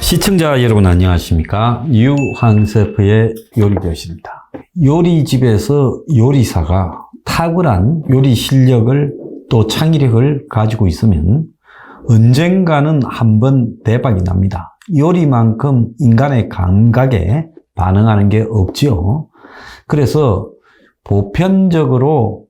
시청자 여러분 안녕하십니까? 유황세프의 요리교실입니다. 요리집에서 요리사가 탁월한 요리 실력을 또 창의력을 가지고 있으면 언젠가는 한번 대박이 납니다. 요리만큼 인간의 감각에 반응하는 게 없지요. 그래서 보편적으로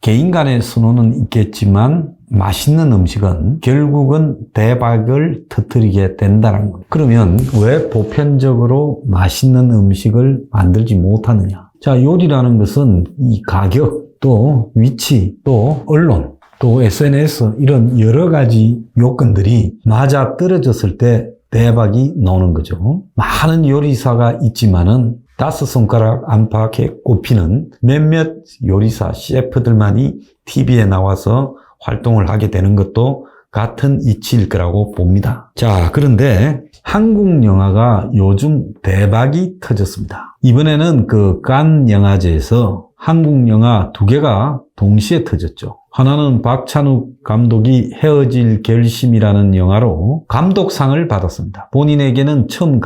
개인 간의 선호는 있겠지만 맛있는 음식은 결국은 대박을 터뜨리게 된다는 거예요. 그러면 왜 보편적으로 맛있는 음식을 만들지 못하느냐? 자, 요리라는 것은 이 가격, 또 위치, 또 언론, 또 SNS 이런 여러 가지 요건들이 맞아 떨어졌을 때 대박이 나오는 거죠. 많은 요리사가 있지만은 5손가락 안팎에 꼽히는 몇몇 요리사 셰프들만이 TV에 나와서 활동을 하게 되는 것도 같은 이치일 거라고 봅니다. 자, 그런데 한국 영화가 요즘 대박이 터졌습니다. 이번에는 그 칸 영화제에서 한국 영화 2개가 동시에 터졌죠. 하나는 박찬욱 감독이 헤어질 결심이라는 영화로 감독상을 받았습니다. 본인에게는 처음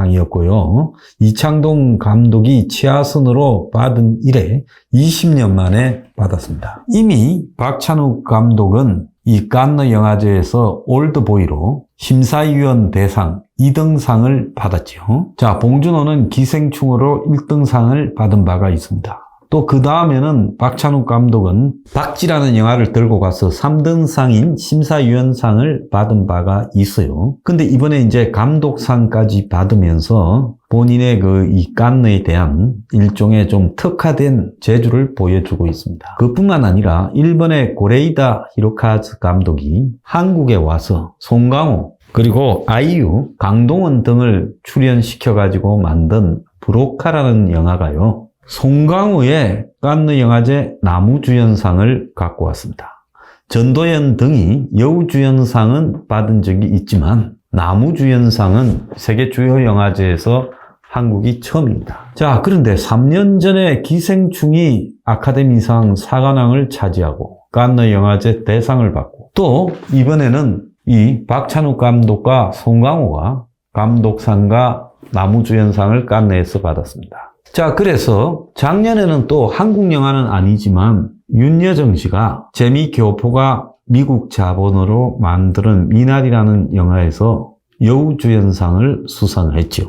감독상이었고요. 이창동 감독이 최하선으로 받은 이래 20년 만에 받았습니다. 이미 박찬욱 감독은 이 칸느 영화제에서 올드보이로 심사위원 대상 2등상을 받았죠. 자, 봉준호는 기생충으로 1등상을 받은 바가 있습니다. 또 그 다음에는 박찬욱 감독은 박쥐라는 영화를 들고 가서 3등상인 심사위원상을 받은 바가 있어요. 근데 이번에 이제 감독상까지 받으면서 본인의 이 칸느에 대한 일종의 좀 특화된 재주를 보여주고 있습니다. 그뿐만 아니라 일본의 고레이다 히로카즈 감독이 한국에 와서 송강호 그리고 아이유, 강동원 등을 출연시켜가지고 만든 브로카라는 영화가요. 송강호의 칸느 영화제 나무주연상을 갖고 왔습니다. 전도연 등이 여우주연상은 받은 적이 있지만 나무주연상은 세계 주요 영화제에서 한국이 처음입니다. 자, 그런데 3년 전에 기생충이 아카데미상 사관왕을 차지하고 칸느 영화제 대상을 받고 또 이번에는 이 박찬욱 감독과 송강호가 감독상과 나무주연상을 칸느에서 받았습니다. 자, 그래서 작년에는 또 한국 영화는 아니지만 윤여정 씨가 재미교포가 미국 자본으로 만드는 미나리라는 영화에서 여우주연상을 수상을 했죠.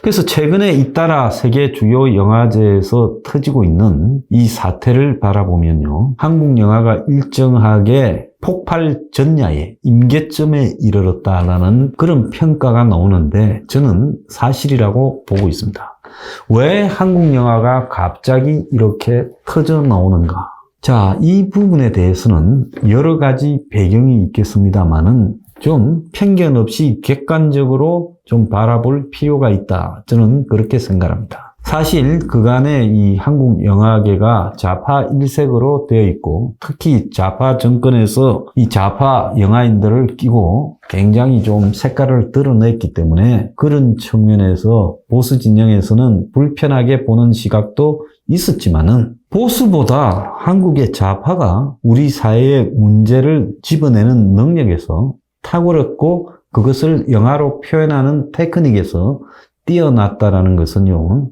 그래서 최근에 잇따라 세계 주요 영화제에서 터지고 있는 이 사태를 바라보면요. 한국 영화가 일정하게 폭발 전야에 임계점에 이르렀다라는 그런 평가가 나오는데 저는 사실이라고 보고 있습니다. 왜 한국 영화가 갑자기 이렇게 터져 나오는가? 자, 이 부분에 대해서는 여러 가지 배경이 있겠습니다만은 좀 편견 없이 객관적으로 좀 바라볼 필요가 있다. 저는 그렇게 생각합니다. 사실 그간의 이 한국 영화계가 좌파 일색으로 되어 있고 특히 좌파 정권에서 이 좌파 영화인들을 끼고 굉장히 좀 색깔을 드러냈기 때문에 그런 측면에서 보수 진영에서는 불편하게 보는 시각도 있었지만은 보수보다 한국의 좌파가 우리 사회의 문제를 집어내는 능력에서 탁월했고 그것을 영화로 표현하는 테크닉에서 뛰어났다라는 것은요.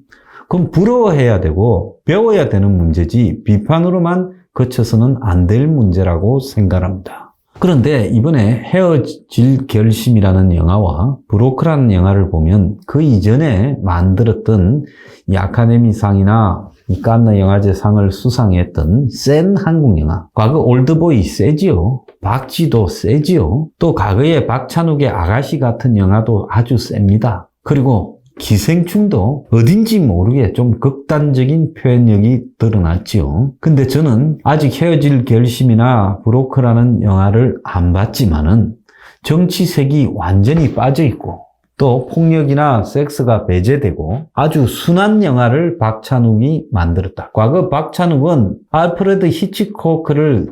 그럼 부러워해야 되고 배워야 되는 문제지 비판으로만 그쳐서는 안 될 문제라고 생각합니다. 그런데 이번에 헤어질 결심이라는 영화와 브로커라는 영화를 보면 그 이전에 만들었던 이 아카데미상이나 이 칸느 영화제 상을 수상했던 센 한국 영화. 과거 올드보이 세지요. 박쥐도 세지요. 또 과거에 박찬욱의 아가씨 같은 영화도 아주 셉니다. 그리고 기생충도 어딘지 모르게 좀 극단적인 표현력이 드러났지요. 근데 저는 아직 헤어질 결심이나 브로커라는 영화를 안 봤지만은 정치색이 완전히 빠져있고 또 폭력이나 섹스가 배제되고 아주 순한 영화를 박찬욱이 만들었다. 과거 박찬욱은 알프레드 히치코크를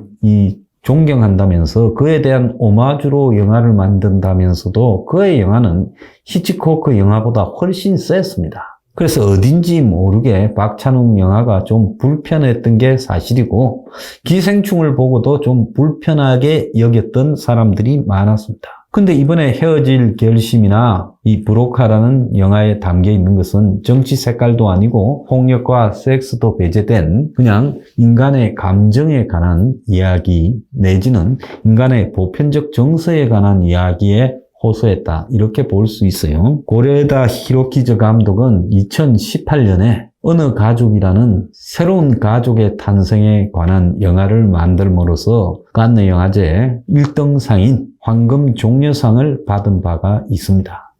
존경한다면서 그에 대한 오마주로 영화를 만든다면서도 그의 영화는 히치코크 영화보다 훨씬 셌습니다. 그래서 어딘지 모르게 박찬욱 영화가 좀 불편했던 게 사실이고 기생충을 보고도 좀 불편하게 여겼던 사람들이 많았습니다. 근데 이번에 헤어질 결심이나 이 브로카라는 영화에 담겨 있는 것은 정치 색깔도 아니고 폭력과 섹스도 배제된 그냥 인간의 감정에 관한 이야기 내지는 인간의 보편적 정서에 관한 이야기에 호소했다. 이렇게 볼 수 있어요. 고레다 히로키즈 감독은 2018년에 어느 가족이라는 새로운 가족의 탄생에 관한 영화를 만들므로써 칸네 영화제 1등상인 황금 종려상을 받은 바가 있습니다.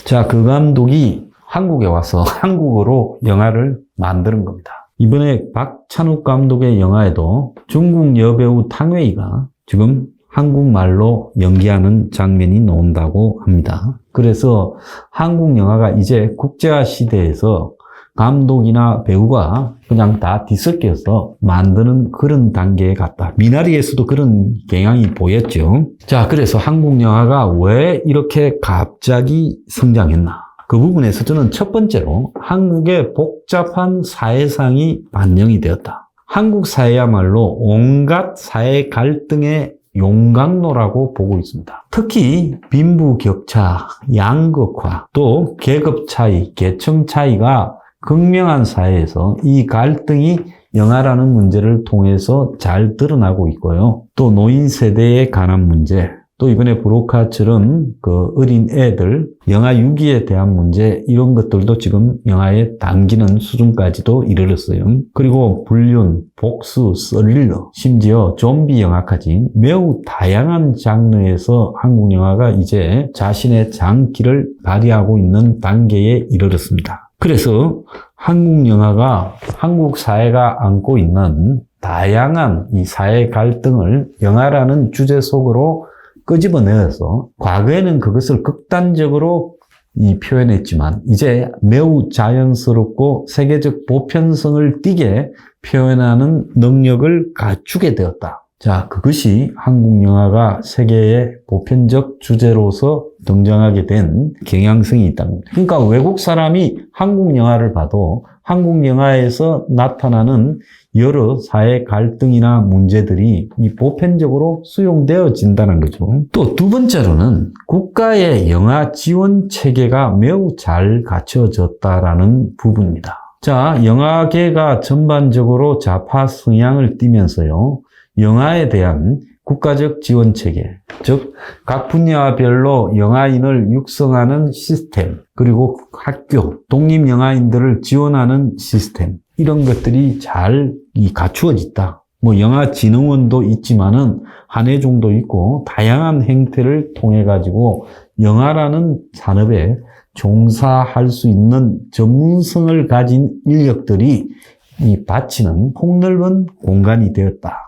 자, 그 감독이 한국에 와서 한국어로 영화를 만드는 겁니다. 이번에 박찬욱 감독의 영화에도 중국 여배우 탕웨이가 지금 한국말로 연기하는 장면이 나온다고 합니다. 그래서 한국 영화가 이제 국제화 시대에서 감독이나 배우가 그냥 다 뒤섞여서 만드는 그런 단계에 갔다. 미나리에서도 그런 경향이 보였죠. 자, 그래서 한국 영화가 왜 이렇게 갑자기 성장했나? 그 부분에서 저는 첫 번째로 한국의 복잡한 사회상이 반영이 되었다. 한국 사회야말로 온갖 사회 갈등의 용광로라고 보고 있습니다. 특히 빈부격차, 양극화, 또 계급 차이, 계층 차이가 극명한 사회에서 이 갈등이 영아라는 문제를 통해서 잘 드러나고 있고요. 또 노인 세대에 관한 문제, 또 이번에 브로카처럼 그 어린 애들, 영아 유기에 대한 문제, 이런 것들도 지금 영화에 담기는 수준까지도 이르렀어요. 그리고 불륜, 복수, 스릴러, 심지어 좀비 영화까지 매우 다양한 장르에서 한국 영화가 이제 자신의 장기를 발휘하고 있는 단계에 이르렀습니다. 그래서 한국 영화가 한국 사회가 안고 있는 다양한 이 사회 갈등을 영화라는 주제 속으로 끄집어내서 과거에는 그것을 극단적으로 표현했지만 이제 매우 자연스럽고 세계적 보편성을 띠게 표현하는 능력을 갖추게 되었다. 자, 그것이 한국 영화가 세계의 보편적 주제로서 등장하게 된 경향성이 있다는 겁니다. 그러니까 외국 사람이 한국 영화를 봐도 한국 영화에서 나타나는 여러 사회 갈등이나 문제들이 이 보편적으로 수용되어진다는 거죠. 또 두 번째로는 국가의 영화 지원 체계가 매우 잘 갖춰졌다라는 부분입니다. 자, 영화계가 전반적으로 좌파 성향을 띠면서요, 영화에 대한 국가적 지원 체계, 즉 각 분야별로 영화인을 육성하는 시스템, 그리고 학교, 독립영화인들을 지원하는 시스템, 이런 것들이 잘 갖추어졌다. 영화진흥원도 있지만은 한예종도 있고 다양한 행태를 통해 가지고 영화라는 산업에 종사할 수 있는 전문성을 가진 인력들이 바치는 폭넓은 공간이 되었다.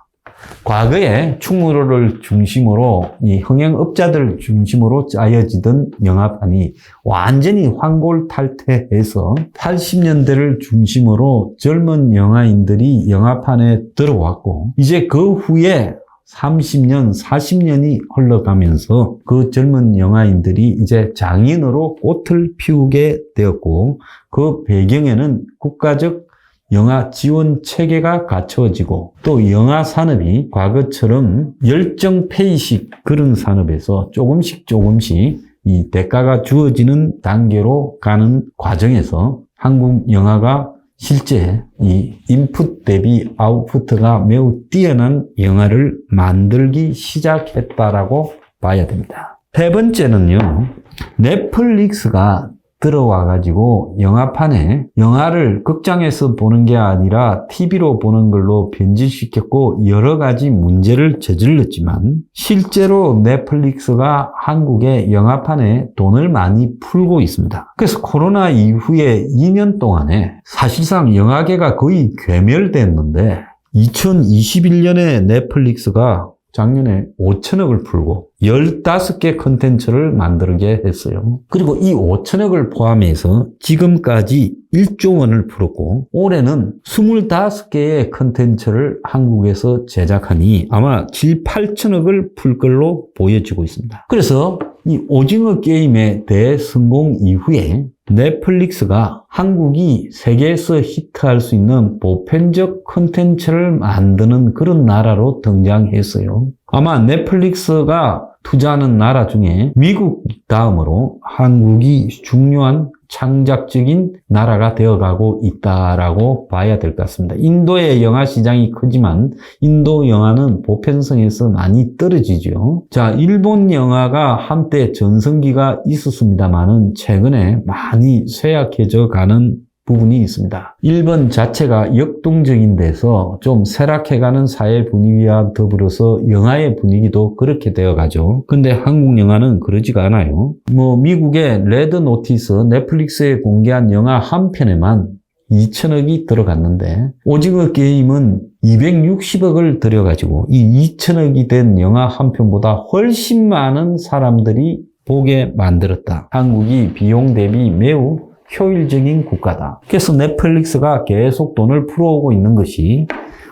과거에 충무로를 중심으로 이 흥행업자들 중심으로 짜여지던 영화판이 완전히 환골탈태해서 80년대를 중심으로 젊은 영화인들이 영화판에 들어왔고, 이제 그 후에 30년, 40년이 흘러가면서 그 젊은 영화인들이 이제 장인으로 꽃을 피우게 되었고, 그 배경에는 국가적 영화 지원 체계가 갖춰지고, 또 영화 산업이 과거처럼 열정페이식 그런 산업에서 조금씩 이 대가가 주어지는 단계로 가는 과정에서 한국 영화가 실제 이 인풋 대비 아웃풋가 매우 뛰어난 영화를 만들기 시작했다라고 봐야 됩니다. 세 번째는요, 넷플릭스가 들어와가지고 영화판에 영화를 극장에서 보는 게 아니라 TV로 보는 걸로 변질시켰고 여러 가지 문제를 저질렀지만, 실제로 넷플릭스가 한국의 영화판에 돈을 많이 풀고 있습니다. 그래서 코로나 이후에 2년 동안에 사실상 영화계가 거의 괴멸됐는데, 2021년에 넷플릭스가 작년에 5천억을 풀고 15개 컨텐츠를 만들게 했어요. 그리고 이 5천억을 포함해서 지금까지 1조 원을 풀었고, 올해는 25개의 컨텐츠를 한국에서 제작하니 아마 7, 8천억을 풀 걸로 보여지고 있습니다. 그래서 이 오징어 게임의 대성공 이후에 넷플릭스가 한국이 세계에서 히트할 수 있는 보편적 콘텐츠를 만드는 그런 나라로 등장했어요. 아마 넷플릭스가 투자하는 나라 중에 미국 다음으로 한국이 중요한 창작적인 나라가 되어가고 있다라고 봐야 될 것 같습니다. 인도의 영화 시장이 크지만 인도 영화는 보편성에서 많이 떨어지죠. 자, 일본 영화가 한때 전성기가 있었습니다만은 최근에 많이 쇠약해져 가는 부분이 있습니다. 일본 자체가 역동적인 데서 좀 쇠락해가는 사회 분위기와 더불어서 영화의 분위기도 그렇게 되어가죠. 근데 한국 영화는 그러지가 않아요. 미국의 레드 노티스 넷플릭스에 공개한 영화 한 편에만 2천억이 들어갔는데 오징어 게임은 260억을 들여가지고 이 2천억이 된 영화 한 편보다 훨씬 많은 사람들이 보게 만들었다. 한국이 비용 대비 매우 효율적인 국가다. 그래서 넷플릭스가 계속 돈을 풀어오고 있는 것이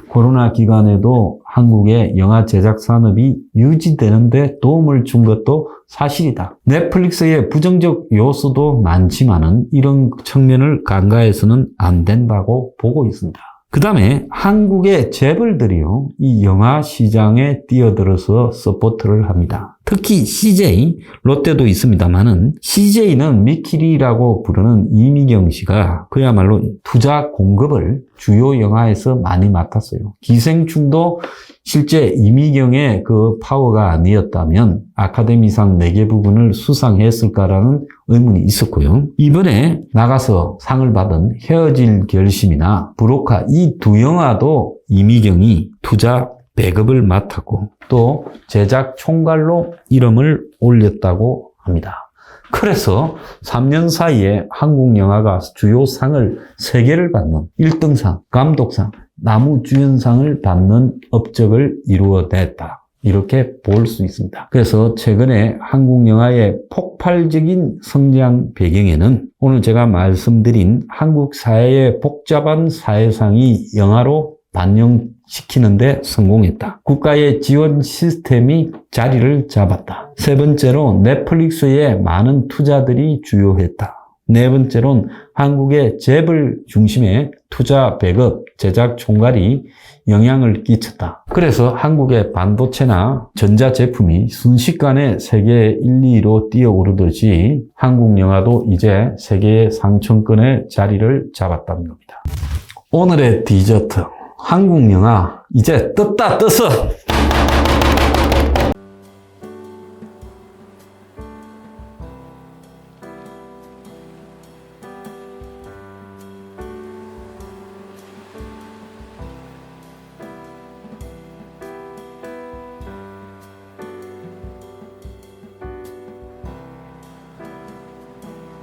코로나 기간에도 한국의 영화 제작 산업이 유지되는데 도움을 준 것도 사실이다. 넷플릭스의 부정적 요소도 많지만은 이런 측면을 간과해서는 안 된다고 보고 있습니다. 그 다음에 한국의 재벌들이요, 이 영화 시장에 뛰어들어서 서포트를 합니다. 특히 CJ, 롯데도 있습니다만은 CJ는 미키리라고 부르는 이미경 씨가 그야말로 투자 공급을 주요 영화에서 많이 맡았어요. 기생충도 실제 이미경의 그 파워가 아니었다면 아카데미상 4개 부분을 수상했을까라는 의문이 있었고요. 이번에 나가서 상을 받은 헤어질 결심이나 브로카 이 두 영화도 이미경이 투자 배급을 맡았고 또 제작 총괄로 이름을 올렸다고 합니다. 그래서 3년 사이에 한국 영화가 주요 상을 3개를 받는 1등상, 감독상, 나무주연상을 받는 업적을 이루어냈다. 이렇게 볼 수 있습니다. 그래서 최근에 한국 영화의 폭발적인 성장 배경에는 오늘 제가 말씀드린 한국 사회의 복잡한 사회상이 영화로 반영시키는데 성공했다. 국가의 지원 시스템이 자리를 잡았다. 세 번째로 넷플릭스의 많은 투자들이 주요했다. 네 번째로는 한국의 재벌 중심의 투자 배급, 제작 총괄이 영향을 끼쳤다. 그래서 한국의 반도체나 전자제품이 순식간에 세계 1, 2위로 뛰어오르듯이 한국 영화도 이제 세계의 상층권의 자리를 잡았다는 겁니다. 오늘의 디저트. 한국 영화 이제 떴다 떴어.